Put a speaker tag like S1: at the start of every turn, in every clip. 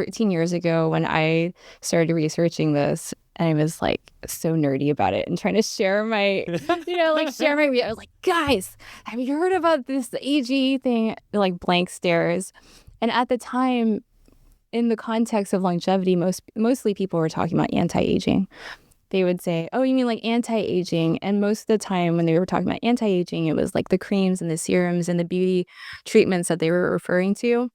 S1: 13 years ago when I started researching this, and I was like so nerdy about it and trying to share my, I was like, guys, have you heard about this AG thing? Like blank stares. And at the time, in the context of longevity, mostly people were talking about anti-aging. They would say, oh, you mean like anti-aging? And most of the time when they were talking about anti-aging, it was like the creams and the serums and the beauty treatments that they were referring to.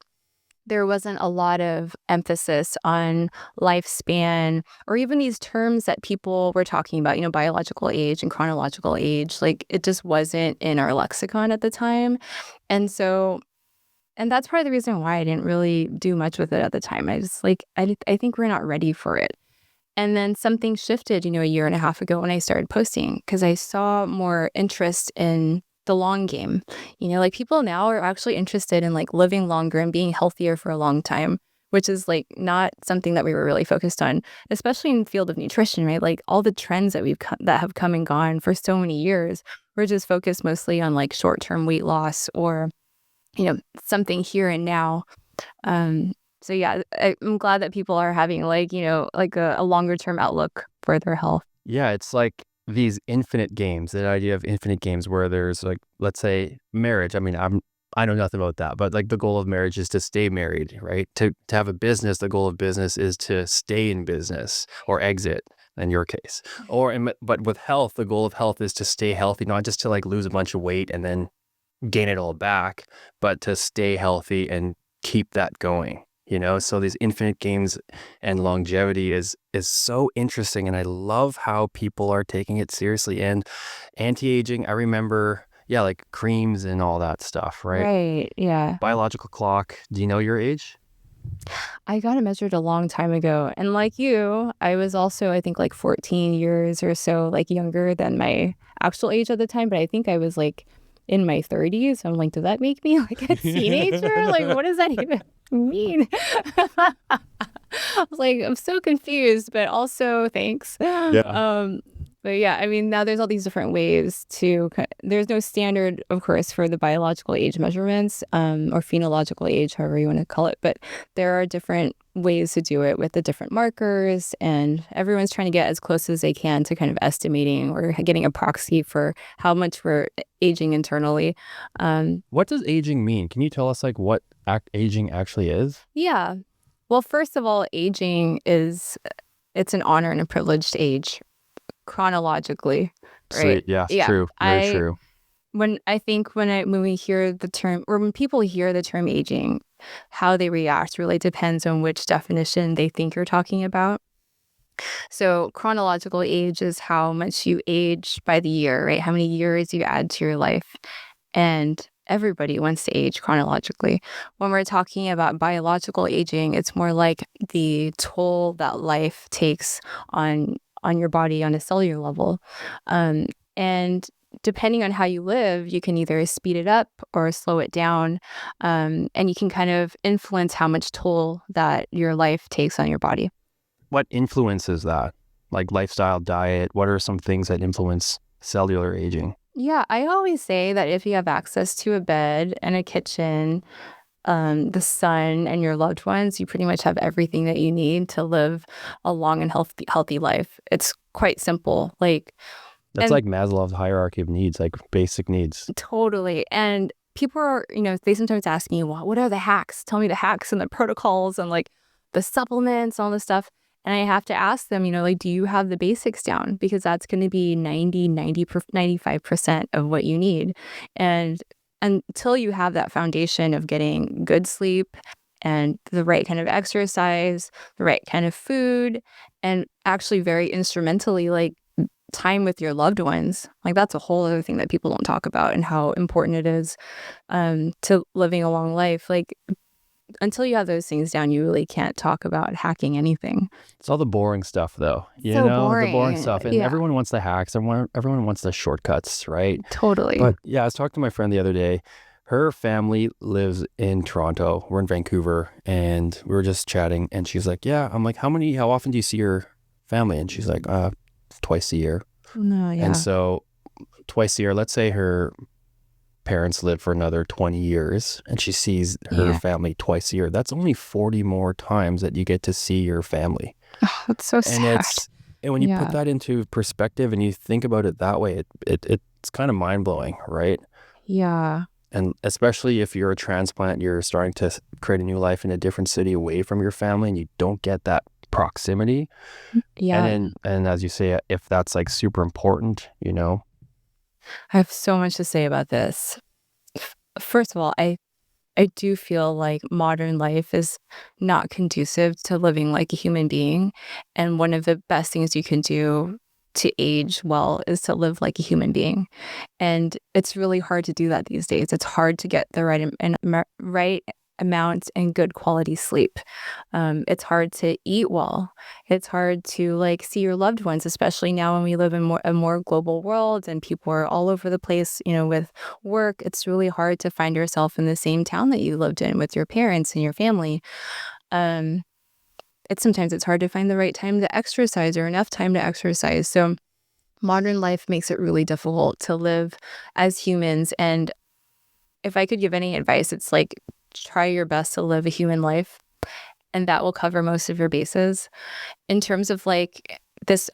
S1: There wasn't a lot of emphasis on lifespan or even these terms that people were talking about, biological age and chronological age. Like it just wasn't in our lexicon at the time. And so, and that's part of the reason why I didn't really do much with it at the time. I just I think we're not ready for it. And then something shifted, a year and a half ago when I started posting because I saw more interest in the long game. Like people now are actually interested in like living longer and being healthier for a long time, which is like not something that we were really focused on, especially in the field of nutrition, right? Like all the trends that that have come and gone for so many years, we're just focused mostly on like short-term weight loss or, something here and now. So yeah, I'm glad that people are having like, like a longer term outlook for their health.
S2: Yeah, it's like these infinite games, that idea of infinite games where there's like, let's say marriage. I mean, I know nothing about that, but like the goal of marriage is to stay married, right? To have a business, the goal of business is to stay in business or exit in your case. But with health, the goal of health is to stay healthy, not just to like lose a bunch of weight and then gain it all back, but to stay healthy and keep that going. So these infinite games and longevity is so interesting, and I love how people are taking it seriously. And anti-aging, I remember, like creams and all that stuff, right?
S1: Right. Yeah.
S2: Biological clock. Do you know your age?
S1: I got it measured a long time ago. And like you, I was also, I think, like 14 years or so, like younger than my actual age at the time. But I think I was like in my 30s. I'm like, does that make me like a teenager? Like, what does that even mean? I was like, I'm so confused, but also thanks.
S2: Yeah.
S1: But yeah, I mean, now there's all these different ways there's no standard, of course, for the biological age measurements, or phenological age, however you want to call it. But there are different ways to do it with the different markers, and everyone's trying to get as close as they can to kind of estimating or getting a proxy for how much we're aging internally.
S2: What does aging mean? Can you tell us like what aging actually is?
S1: Yeah. Well, first of all, it's an honor and a privilege to age chronologically, right?
S2: Sweet. Yeah,
S1: Yeah.
S2: true. Very true.
S1: When we hear the term, or when people hear the term aging, how they react really depends on which definition they think you're talking about. So chronological age is how much you age by the year, right? How many years you add to your life. And everybody wants to age chronologically. When we're talking about biological aging, it's more like the toll that life takes on your body on a cellular level. And depending on how you live, you can either speed it up or slow it down. And you can kind of influence how much toll that your life takes on your body.
S2: What influences that? Like lifestyle, diet? What are some things that influence cellular aging?
S1: Yeah, I always say that if you have access to a bed and a kitchen, the sun and your loved ones, you pretty much have everything that you need to live a long and healthy life. It's quite simple.
S2: That's like Maslow's hierarchy of needs, like basic needs.
S1: Totally. And people are, they sometimes ask me, well, what are the hacks? Tell me the hacks and the protocols and like the supplements, all this stuff. And I have to ask them, do you have the basics down? Because that's going to be 95% of what you need. And until you have that foundation of getting good sleep and the right kind of exercise, the right kind of food, and actually very instrumentally, like time with your loved ones, like that's a whole other thing that people don't talk about and how important it is to living a long life. Like until you have those things down, you really can't talk about hacking anything.
S2: It's all the boring stuff, though.
S1: Boring.
S2: The boring stuff. And everyone wants the hacks. Everyone wants the shortcuts, right?
S1: Totally.
S2: But yeah, I was talking to my friend the other day. Her family lives in Toronto. We're in Vancouver, and we were just chatting. And she's like, "Yeah." I'm like, "How often do you see your family?" And she's like, "Twice a year."
S1: No, yeah.
S2: And so, twice a year. Let's say her parents live for another 20 years and she sees her
S1: Yeah.
S2: family twice a year, that's only 40 more times that you get to see your family.
S1: Oh, that's so
S2: And
S1: sad.
S2: when you put
S1: Yeah.
S2: that into perspective and you think about it that way, it's kind of mind-blowing, right?
S1: Yeah.
S2: And especially if you're a transplant, you're starting to create a new life in a different city away from your family and you don't get that proximity.
S1: Yeah.
S2: And as you say, if that's like super important,
S1: I have so much to say about this. First of all, I do feel like modern life is not conducive to living like a human being. And one of the best things you can do to age well is to live like a human being. And it's really hard to do that these days. It's hard to get the right amount and good quality sleep. It's hard to eat well. It's hard to like see your loved ones, especially now when we live in a more global world and people are all over the place, with work. It's really hard to find yourself in the same town that you lived in with your parents and your family. Um, sometimes it's hard to find the right time to exercise or enough time to exercise. So modern life makes it really difficult to live as humans. And if I could give any advice, it's like try your best to live a human life, and that will cover most of your bases. In terms of like this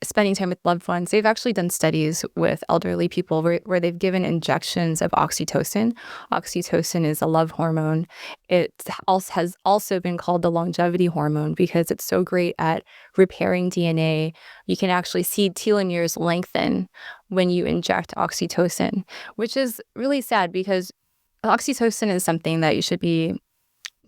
S1: spending time with loved ones, they've actually done studies with elderly people where they've given injections of oxytocin. Oxytocin is a love hormone. It also has also been called the longevity hormone because it's so great at repairing DNA. You can actually see telomeres lengthen when you inject oxytocin, which is really sad because oxytocin is something that you should be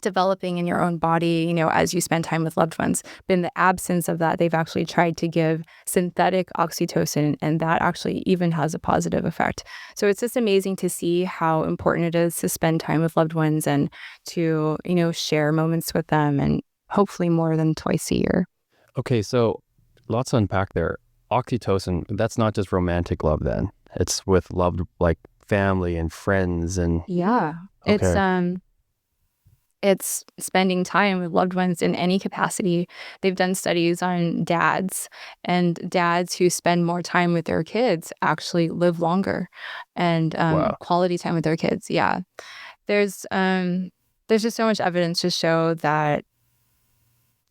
S1: developing in your own body, as you spend time with loved ones. But in the absence of that, they've actually tried to give synthetic oxytocin, and that actually even has a positive effect. So it's just amazing to see how important it is to spend time with loved ones and to, share moments with them, and hopefully more than twice a year.
S2: Okay, so lots to unpack there. Oxytocin, that's not just romantic love then. It's with loved like family and friends and
S1: Yeah.
S2: okay.
S1: It's spending time with loved ones in any capacity. They've done studies on dads, and dads who spend more time with their kids actually live longer, and
S2: Wow.
S1: quality time with their kids. Yeah. There's just so much evidence to show that,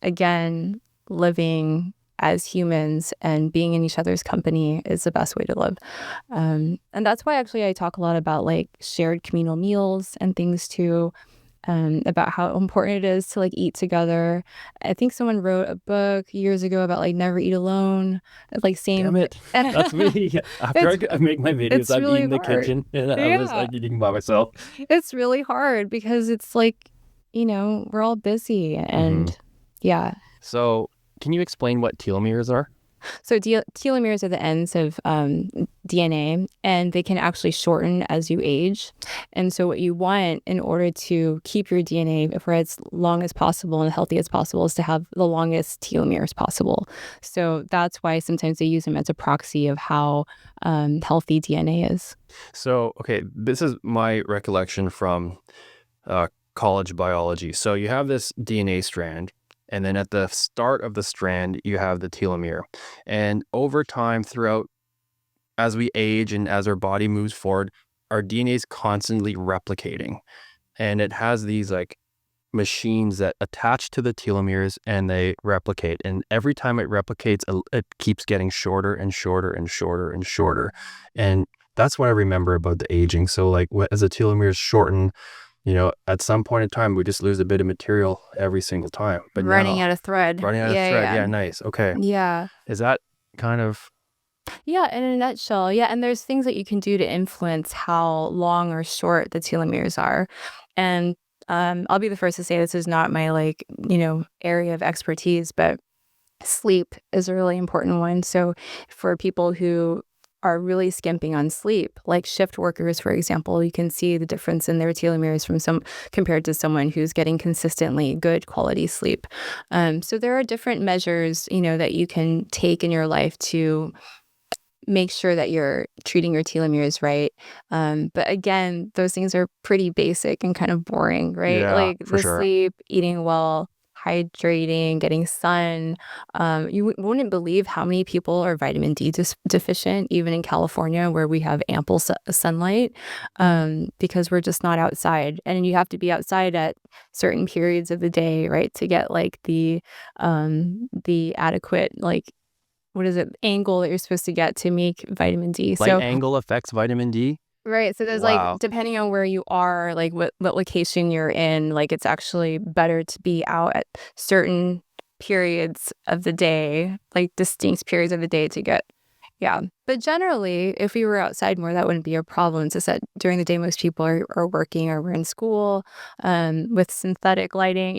S1: again, living as humans and being in each other's company is the best way to live. And that's why actually I talk a lot about like shared communal meals and things too, about how important it is to like eat together. I think someone wrote a book years ago about like never eat alone, like
S2: Damn
S1: saying
S2: it. That's me. After
S1: it's
S2: I make my videos,
S1: it's
S2: I'm
S1: really
S2: eating the
S1: hard.
S2: kitchen and I'm just
S1: Yeah,
S2: like eating by myself.
S1: it's really hard because it's like, we're all busy
S2: hmm
S1: and yeah.
S2: So, can you explain what telomeres are?
S1: So telomeres are the ends of DNA, and they can actually shorten as you age. And so what you want in order to keep your DNA for as long as possible and healthy as possible is to have the longest telomeres possible. So that's why sometimes they use them as a proxy of how healthy DNA is.
S2: So, okay, this is my recollection from college biology. So, you have this DNA strand, and then at the start of the strand, you have the telomere. And over time, throughout, as we age and as our body moves forward, our DNA is constantly replicating. And it has these like machines that attach to the telomeres and they replicate. And every time it replicates, it keeps getting shorter and shorter and shorter and shorter. And that's what I remember about the aging. So like as the telomeres shorten, at some point in time, we just lose a bit of material every single time. But
S1: Running
S2: now,
S1: out of thread.
S2: running out of
S1: Yeah,
S2: thread.
S1: yeah.
S2: Yeah, nice. Okay.
S1: Yeah.
S2: Is that kind of,
S1: Yeah, in a nutshell. Yeah, and there's things that you can do to influence how long or short the telomeres are. And I'll be the first to say this is not my like, area of expertise, but sleep is a really important one. So for people who are really skimping on sleep, like shift workers, for example, you can see the difference in their telomeres from some compared to someone who's getting consistently good quality sleep. So there are different measures, that you can take in your life to make sure that you're treating your telomeres right. But again, those things are pretty basic and kind of boring, right?
S2: yeah,
S1: Like
S2: for
S1: the
S2: sure.
S1: sleep, eating well, hydrating, getting sun. You wouldn't believe how many people are vitamin D deficient, even in California, where we have ample sunlight, because we're just not outside. And you have to be outside at certain periods of the day, right, to get like the adequate, like, what is it, angle that you're supposed to get to make vitamin D.
S2: Light
S1: So
S2: angle affects vitamin D?
S1: right. So there's like,
S2: Wow.
S1: depending on where you are, like what location you're in, like it's actually better to be out at certain periods of the day, like distinct periods of the day to get, yeah. But generally, if we were outside more, that wouldn't be a problem. It's just that during the day, most people are working or we're in school with synthetic lighting.